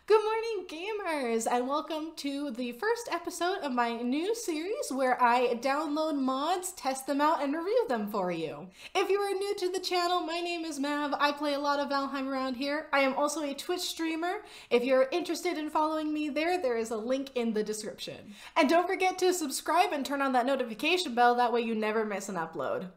Good morning, gamers, and welcome to the first episode of my new series where I download mods, test them out, and review them for you. If you are new to the channel, my name is Mav. I play a lot of Valheim around here. I am also a Twitch streamer. If you're interested in following me there is a link in the description. And don't forget to subscribe and turn on that notification bell, that way you never miss an upload.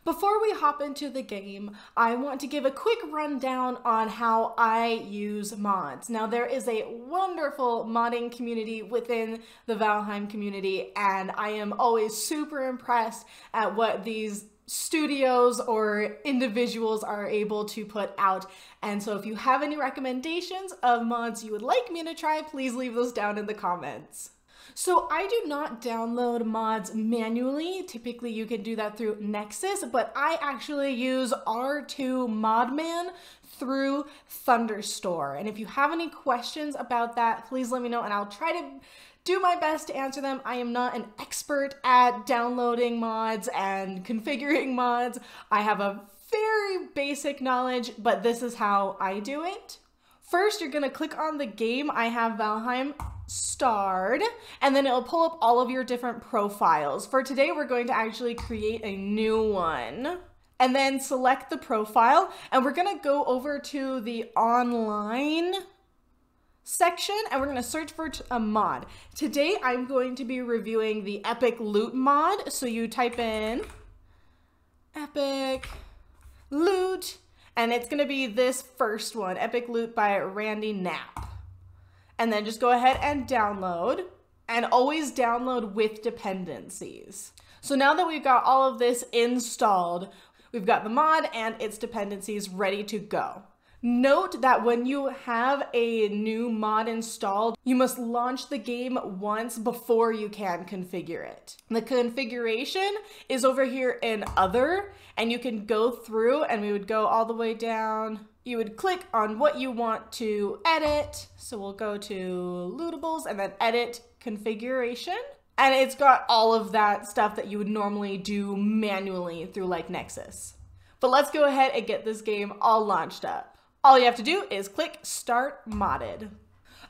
Before we hop into the game, I want to give a quick rundown on how I use mods. Now, there is a wonderful modding community within the Valheim community, and I am always super impressed at what these studios or individuals are able to put out. And so if you have any recommendations of mods you would like me to try, please leave those down in the comments. So I do not download mods manually. Typically you can do that through Nexus, but I actually use R2 Modman through Thunderstore. And if you have any questions about that, please let me know and I'll try to do my best to answer them. I am not an expert at downloading mods and configuring mods. I have a very basic knowledge, but this is how I do it. First, you're gonna click on the game. I have Valheim starred, and then it'll pull up all of your different profiles. For today, we're going to actually create a new one. And then select the profile, and we're gonna go over to the online section, and we're gonna search for a mod. Today, I'm going to be reviewing the Epic Loot mod. So you type in Epic Loot, and it's gonna be this first one, Epic Loot by RandyKnapp. And then just go ahead and download, and always download with dependencies. So now that we've got all of this installed, we've got the mod and its dependencies ready to go. Note that when you have a new mod installed, you must launch the game once before you can configure it. The configuration is over here in Other, and you can go through, and we would go all the way down. You would click on what you want to edit. So we'll go to Lootables and then Edit Configuration. And it's got all of that stuff that you would normally do manually through like Nexus. But let's go ahead and get this game all launched up. All you have to do is click Start Modded.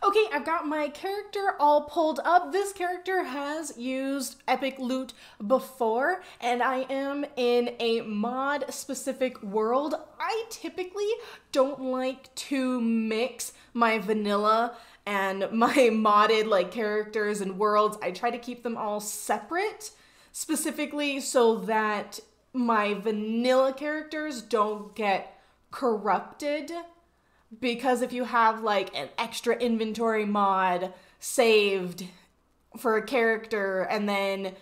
Okay, I've got my character all pulled up. This character has used Epic Loot before, and I am in a mod-specific world. I typically don't like to mix my vanilla and my modded like characters and worlds. I try to keep them all separate, specifically so that my vanilla characters don't get corrupted, because if you have like an extra inventory mod saved for a character and then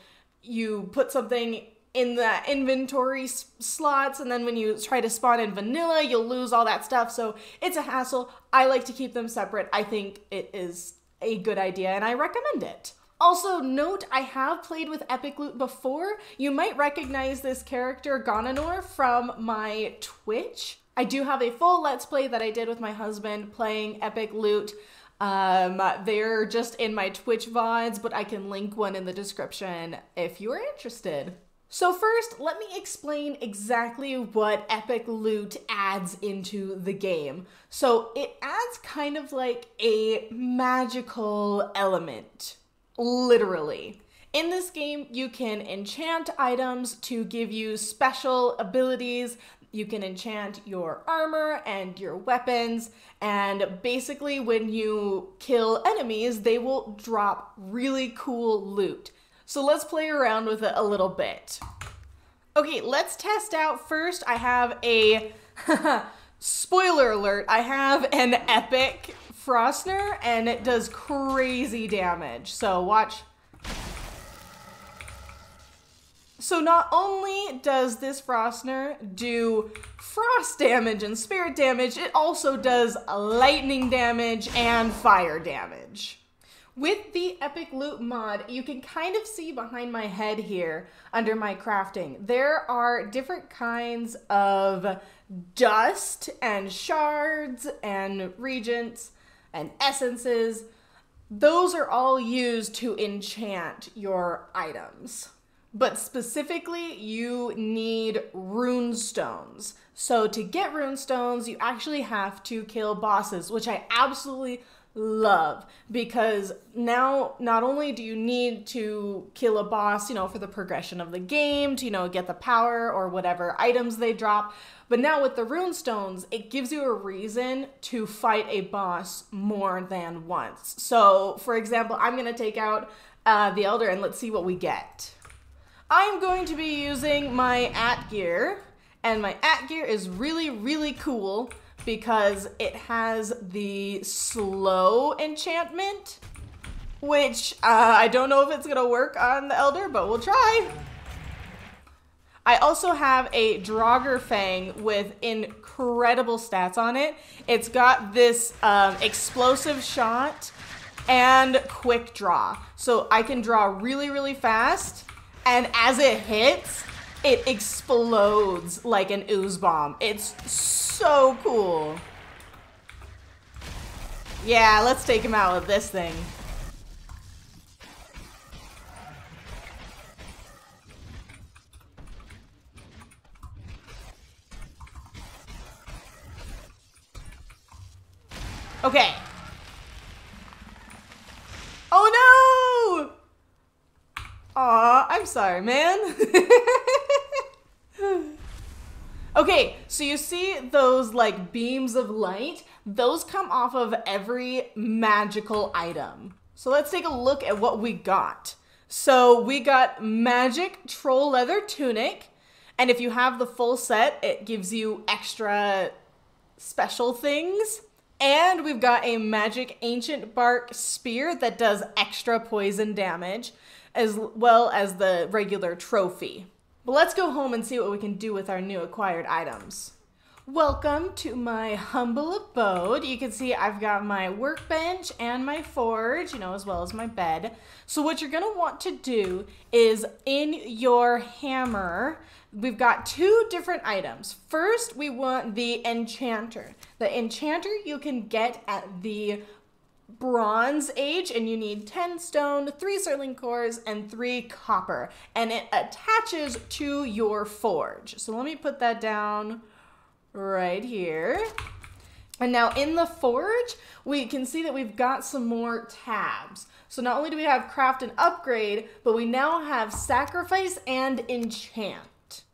you put something in the inventory slots, and then when you try to spawn in vanilla, you'll lose all that stuff. So it's a hassle. I like to keep them separate. I think it is a good idea and I recommend it. Also note, I have played with Epic Loot before. You might recognize this character, Gonanor, from my Twitch. I do have a full Let's Play that I did with my husband playing Epic Loot. They're just in my Twitch VODs, but I can link one in the description if you are interested. So first, let me explain exactly what Epic Loot adds into the game. So it adds kind of like a magical element. Literally. In this game, you can enchant items to give you special abilities. You can enchant your armor and your weapons, and basically when you kill enemies, they will drop really cool loot. So let's play around with it a little bit. Okay, let's test out first. I have a, spoiler alert, I have an epic Frostner, and it does crazy damage. So watch. So not only does this Frostner do frost damage and spirit damage, it also does lightning damage and fire damage. With the Epic Loot mod, you can kind of see behind my head here under my crafting, there are different kinds of dust and shards and regents and essences. Those are all used to enchant your items. But specifically, you need Rune Stones. So to get Rune Stones, you actually have to kill bosses, which I absolutely love, because now not only do you need to kill a boss, for the progression of the game, to, get the power or whatever items they drop, but now with the Rune Stones, it gives you a reason to fight a boss more than once. So, for example, I'm going to take out the Elder and let's see what we get. I'm going to be using my at gear, and my at gear is really, really cool because it has the slow enchantment, which I don't know if it's gonna work on the Elder, but we'll try. I also have a Draugr Fang with incredible stats on it. It's got this explosive shot and quick draw. So I can draw really, really fast, and as it hits, it explodes like an ooze bomb. It's so cool. Yeah, let's take him out with this thing. Okay. Oh no! Aw, I'm sorry, man. Okay, so you see those like beams of light? Those come off of every magical item. So let's take a look at what we got. So we got magic troll leather tunic, and if you have the full set, it gives you extra special things. And we've got a magic ancient bark spear that does extra poison damage, as well as the regular trophy. But let's go home and see what we can do with our new acquired items. Welcome to my humble abode. You can see I've got my workbench and my forge, as well as my bed. So what you're gonna want to do is in your hammer, we've got two different items. First, we want the Enchanter. The Enchanter you can get at the Bronze Age, and you need 10 stone, 3 sterling cores, and 3 copper, and it attaches to your forge. So let me put that down right here. And now in the forge, we can see that we've got some more tabs. So not only do we have craft and upgrade, but we now have sacrifice and enchant.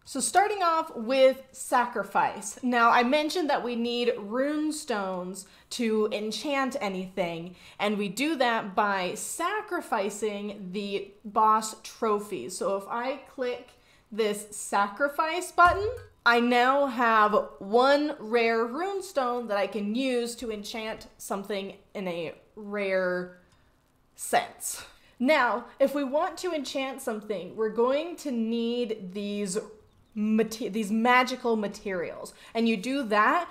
So starting off with sacrifice. Now I mentioned that we need Rune Stones to enchant anything, and we do that by sacrificing the boss trophies. So if I click this sacrifice button, I now have 1 rare Rune Stone that I can use to enchant something in a rare sense. Now, if we want to enchant something, we're going to need these magical materials, and you do that,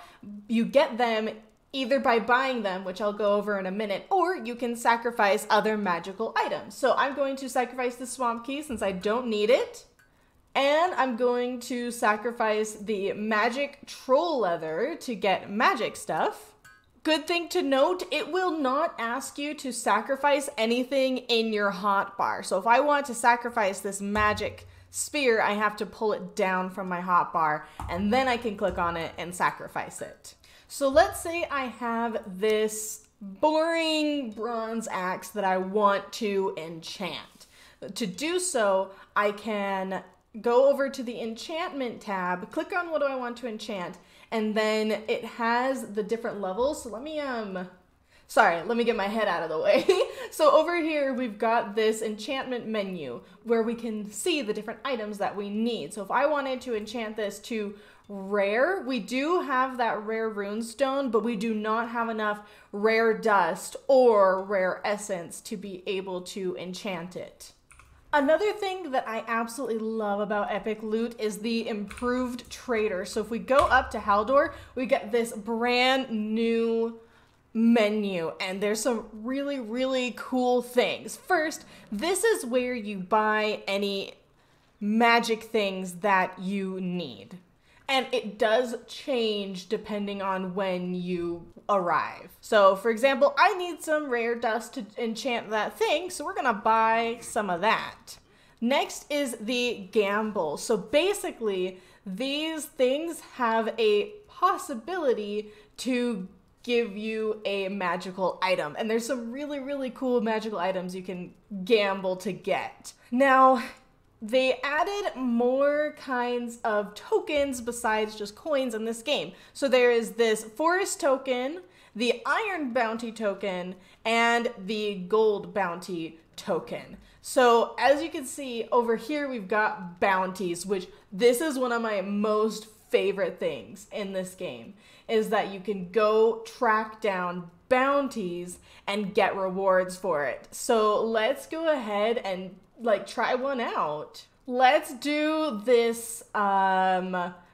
you get them either by buying them, which I'll go over in a minute, or you can sacrifice other magical items. So I'm going to sacrifice the swamp key since I don't need it, and I'm going to sacrifice the magic troll leather to get magic stuff. Good thing to note, it will not ask you to sacrifice anything in your hotbar. So if I want to sacrifice this magic spear, I have to pull it down from my hotbar, and then I can click on it and sacrifice it. So let's say I have this boring bronze axe that I want to enchant. To do so, I can go over to the enchantment tab, click on what do I want to enchant, and then it has the different levels. So let me get my head out of the way. So over here, we've got this enchantment menu where we can see the different items that we need. So if I wanted to enchant this to rare, we do have that rare rune stone, but we do not have enough rare dust or rare essence to be able to enchant it. Another thing that I absolutely love about Epic Loot is the improved trader. So if we go up to Haldor, we get this brand new menu, and there's some really, really cool things. First, this is where you buy any magic things that you need. And it does change depending on when you arrive. So for example, I need some rare dust to enchant that thing, so we're gonna buy some of that. Next is the gamble. So basically, these things have a possibility to give you a magical item. And there's some really, really cool magical items you can gamble to get. Now, they added more kinds of tokens besides just coins in this game. So there is this forest token, the iron bounty token, and the gold bounty token. So as you can see over here, we've got bounties, which this is one of my most favorite things in this game, is that you can go track down bounties and get rewards for it. So let's go ahead and like try one out. Let's do this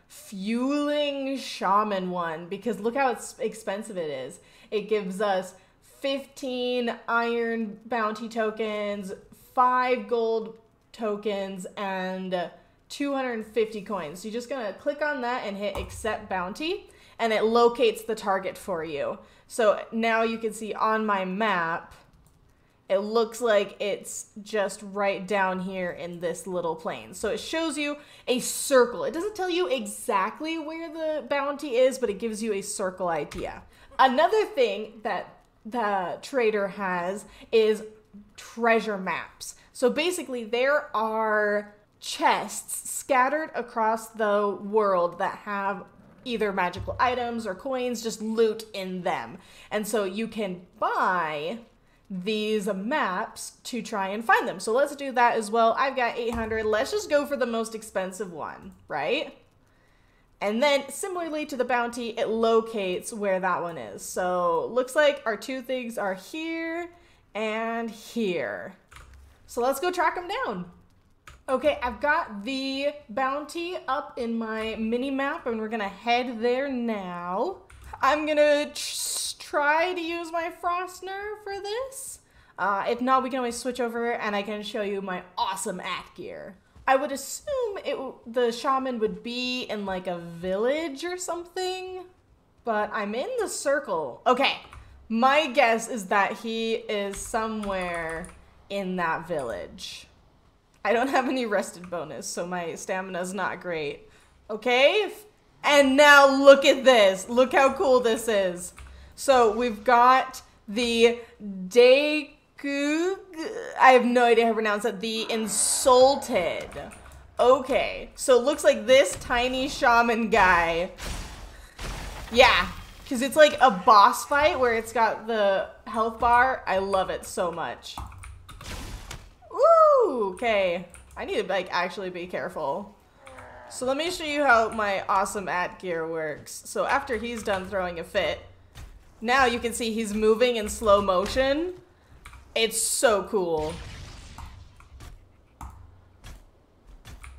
fueling shaman one, because look how expensive it is. It gives us 15 iron bounty tokens, 5 gold tokens, and 250 coins. So you're just gonna click on that and hit accept bounty, and it locates the target for you. So now you can see on my map, it looks like it's just right down here in this little plane. So it shows you a circle. It doesn't tell you exactly where the bounty is, but it gives you a circle idea. Another thing that the trader has is treasure maps. So basically there are chests scattered across the world that have either magical items or coins, just loot in them. And so you can buy these maps to try and find them. So let's do that as well. I've got 800. Let's just go for the most expensive one, right? And then similarly to the bounty, it locates where that one is. So looks like our two things are here and here. So let's go track them down. Okay, I've got the bounty up in my mini map and we're gonna head there now. I'm gonna try to use my Frostner for this. If not, we can always switch over and I can show you my awesome at gear. I would assume the shaman would be in like a village or something, but I'm in the circle. Okay, my guess is that he is somewhere in that village. I don't have any rested bonus, so my stamina is not great. Okay, and now look at this. Look how cool this is. So we've got the I have no idea how to pronounce it. The Insulted. Okay, so it looks like this tiny shaman guy. Yeah, because it's like a boss fight where it's got the health bar. I love it so much. Ooh, okay. I need to like actually be careful. So let me show you how my awesome at gear works. So after he's done throwing a fit, now you can see he's moving in slow motion. It's so cool.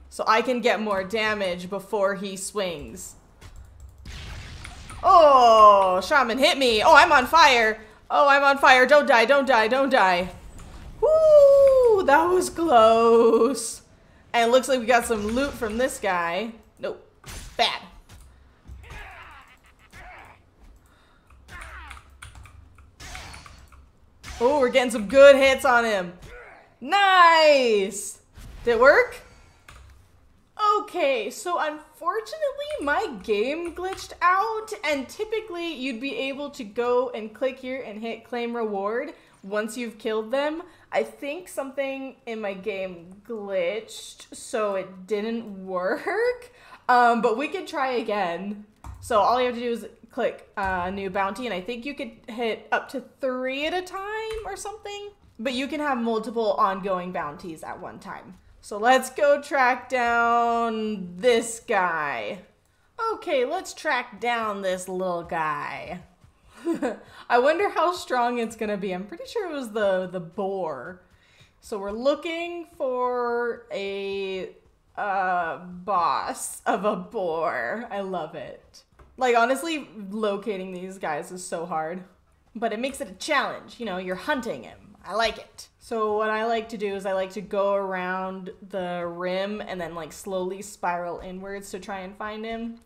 So I can get more damage before he swings. Oh, shaman hit me. Oh, I'm on fire. Oh, I'm on fire. Don't die, don't die, don't die. Woo, that was close. And it looks like we got some loot from this guy. Nope, bad. Oh, we're getting some good hits on him. Nice. Did it work? Okay, so unfortunately my game glitched out, and typically you'd be able to go and click here and hit claim reward once you've killed them. I think something in my game glitched, so it didn't work, but we could try again. So all you have to do is click new bounty, and I think you could hit up to 3 at a time or something, but you can have multiple ongoing bounties at one time. So let's go track down this guy. Okay, let's track down this little guy. I wonder how strong it's gonna be. I'm pretty sure it was the boar. So we're looking for a boss of a boar. I love it. Like, honestly, locating these guys is so hard, but it makes it a challenge. You know, you're hunting him. I like it. So what I like to do is I like to go around the rim and then like slowly spiral inwards to try and find him.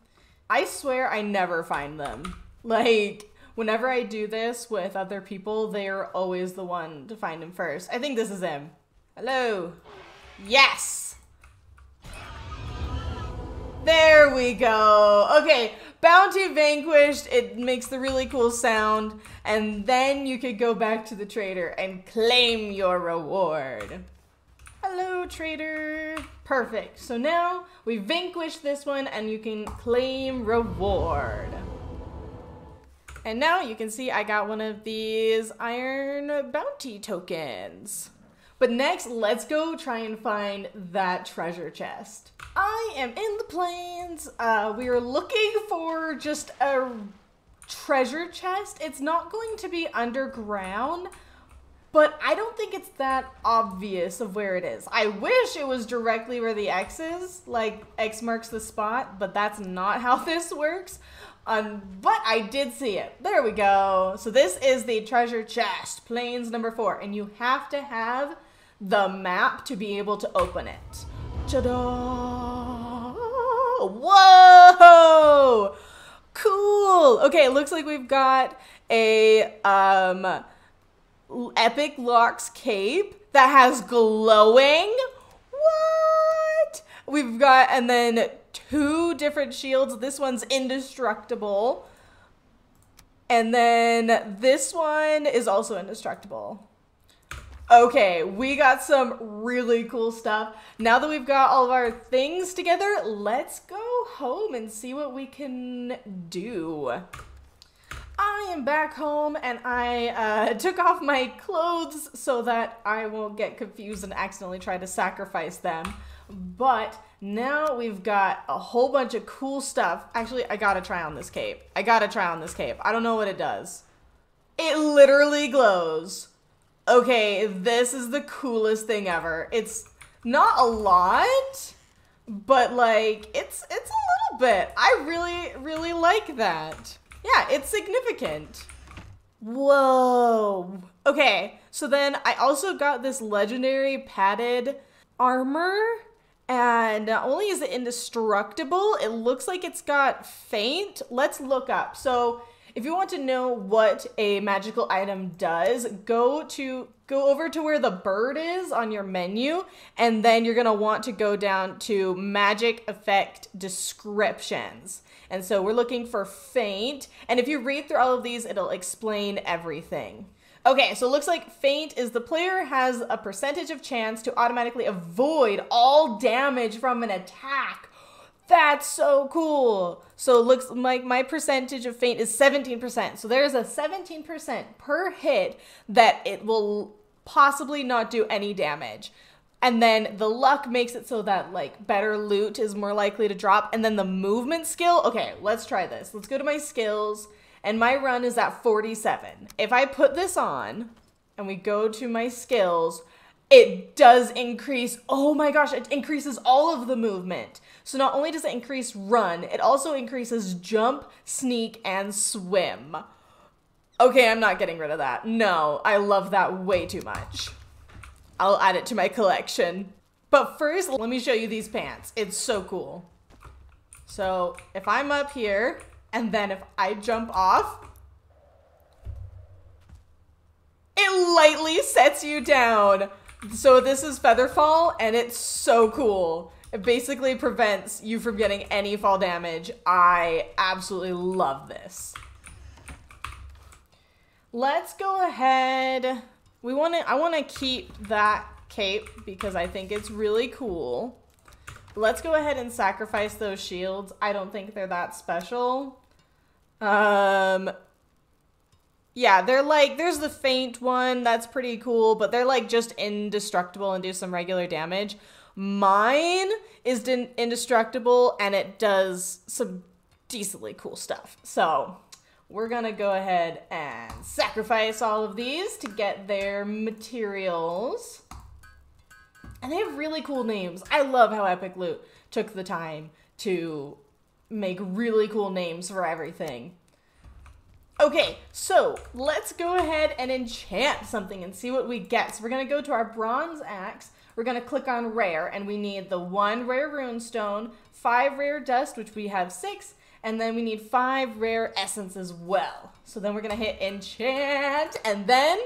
I swear I never find them. Like, whenever I do this with other people, they're always the one to find him first. I think this is him. Hello. Yes. There we go. Okay, Bounty vanquished, it makes the really cool sound, and then you could go back to the trader and claim your reward. Hello, trader. Perfect. So now we vanquished this one and you can claim reward. And now you can see I got one of these iron bounty tokens. But next, let's go try and find that treasure chest. I am in the plains. We are looking for just a treasure chest. It's not going to be underground, but I don't think it's that obvious of where it is. I wish it was directly where the X is, like X marks the spot, but that's not how this works. But I did see it. There we go. So this is the treasure chest, plains number 4, and you have to have the map to be able to open it. Ta-da! Whoa! Cool! Okay, it looks like we've got a Epic Locks cape that has glowing. What? We've got, and then 2 different shields. This one's indestructible. And then this one is also indestructible. Okay, we got some really cool stuff. Now that we've got all of our things together, let's go home and see what we can do. I am back home and I took off my clothes so that I won't get confused and accidentally try to sacrifice them. But now we've got a whole bunch of cool stuff. Actually, I gotta try on this cape. I don't know what it does. It literally glows. Okay, this is the coolest thing ever. It's not a lot, but like, it's a little bit. I really like that. Yeah, it's significant. Whoa. Okay, so then I also got this legendary padded armor, and not only is it indestructible, it looks like it's got feint. Let's look up. So if you want to know what a magical item does, go over to where the bird is on your menu, and then you're gonna want to go down to magic effect descriptions. And so we're looking for feint, and if you read through all of these, it'll explain everything. Okay, so it looks like feint is the player has a percentage of chance to automatically avoid all damage from an attack. That's so cool. So it looks like my percentage of feint is 17%. So there's a 17% per hit that it will possibly not do any damage. And then the luck makes it so that like better loot is more likely to drop. And then the movement skill, okay, let's try this. Let's go to my skills, and my run is at 47. If I put this on and we go to my skills, it does increase, oh my gosh, it increases all of the movement. So not only does it increase run, it also increases jump, sneak, and swim. Okay, I'm not getting rid of that. No, I love that way too much. I'll add it to my collection. But first, let me show you these pants. It's so cool. So if I'm up here, and then if I jump off, it lightly sets you down. So this is Featherfall, and it's so cool. It basically prevents you from getting any fall damage. I absolutely love this. Let's go ahead. I want to keep that cape because I think it's really cool. Let's go ahead and sacrifice those shields. I don't think they're that special. Yeah, they're like, there's the feint one, that's pretty cool, but they're like just indestructible and do some regular damage. Mine is indestructible and it does some decently cool stuff. So we're gonna go ahead and sacrifice all of these to get their materials. And they have really cool names. I love how Epic Loot took the time to make really cool names for everything. Okay, so let's go ahead and enchant something and see what we get. So we're gonna go to our bronze axe. We're gonna click on rare, and we need the 1 rare rune stone, 5 rare dust, which we have 6, and then we need 5 rare essence as well. So then we're gonna hit enchant, and then,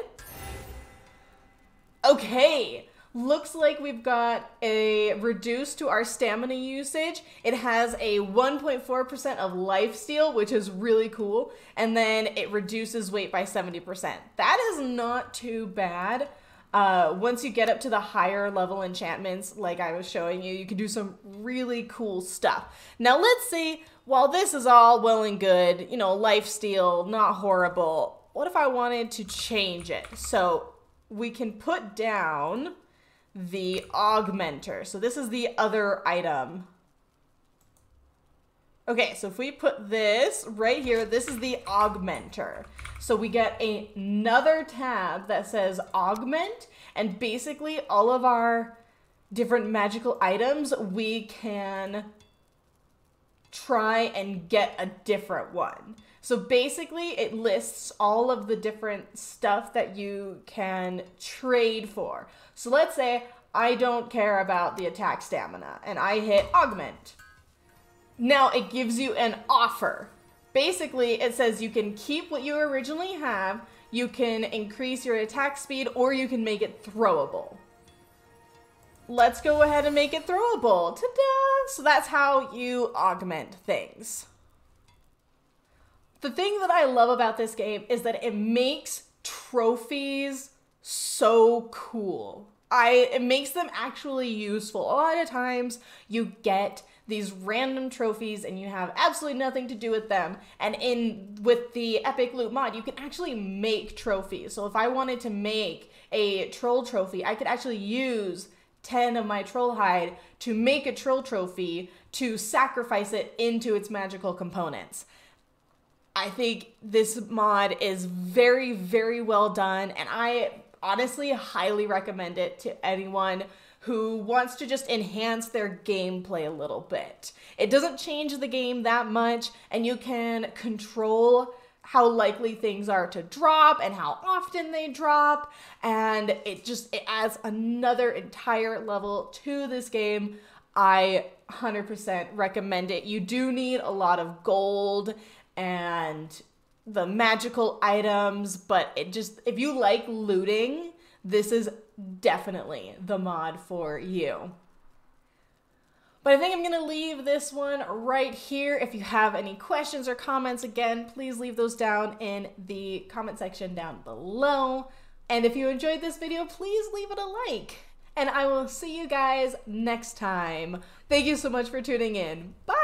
okay, Looks like we've got a reduce to our stamina usage. It has a 1.4% of lifesteal, which is really cool. And then it reduces weight by 70%. That is not too bad. Once you get up to the higher level enchantments, like I was showing you, you can do some really cool stuff. Now let's see, while this is all well and good, you know, lifesteal, not horrible, what if I wanted to change it? So we can put down the Augmenter. So this is the other item. Okay, so if we put this right here, this is the Augmenter. So we get another tab that says Augment, and basically all of our different magical items, we can try and get a different one. So basically it lists all of the different stuff that you can trade for. So let's say I don't care about the attack stamina and I hit Augment. Now it gives you an offer. Basically it says you can keep what you originally have, you can increase your attack speed, or you can make it throwable. Let's go ahead and make it throwable. Ta-da! So that's how you augment things. The thing that I love about this game is that it makes trophies so cool. It makes them actually useful. A lot of times you get these random trophies and you have absolutely nothing to do with them. And with the Epic Loot mod, you can actually make trophies. So if I wanted to make a troll trophy, I could actually use 10 of my troll hide to make a troll trophy to sacrifice it into its magical components. I think this mod is very, very well done, and I honestly highly recommend it to anyone who wants to just enhance their gameplay a little bit. It doesn't change the game that much, and you can control how likely things are to drop and how often they drop, and it adds another entire level to this game. I 100% recommend it. You do need a lot of gold and the magical items, but if you like looting, this is definitely the mod for you. But I think I'm gonna leave this one right here. If you have any questions or comments, again, please leave those down in the comment section down below. And if you enjoyed this video, please leave it a like. And I will see you guys next time. Thank you so much for tuning in. Bye!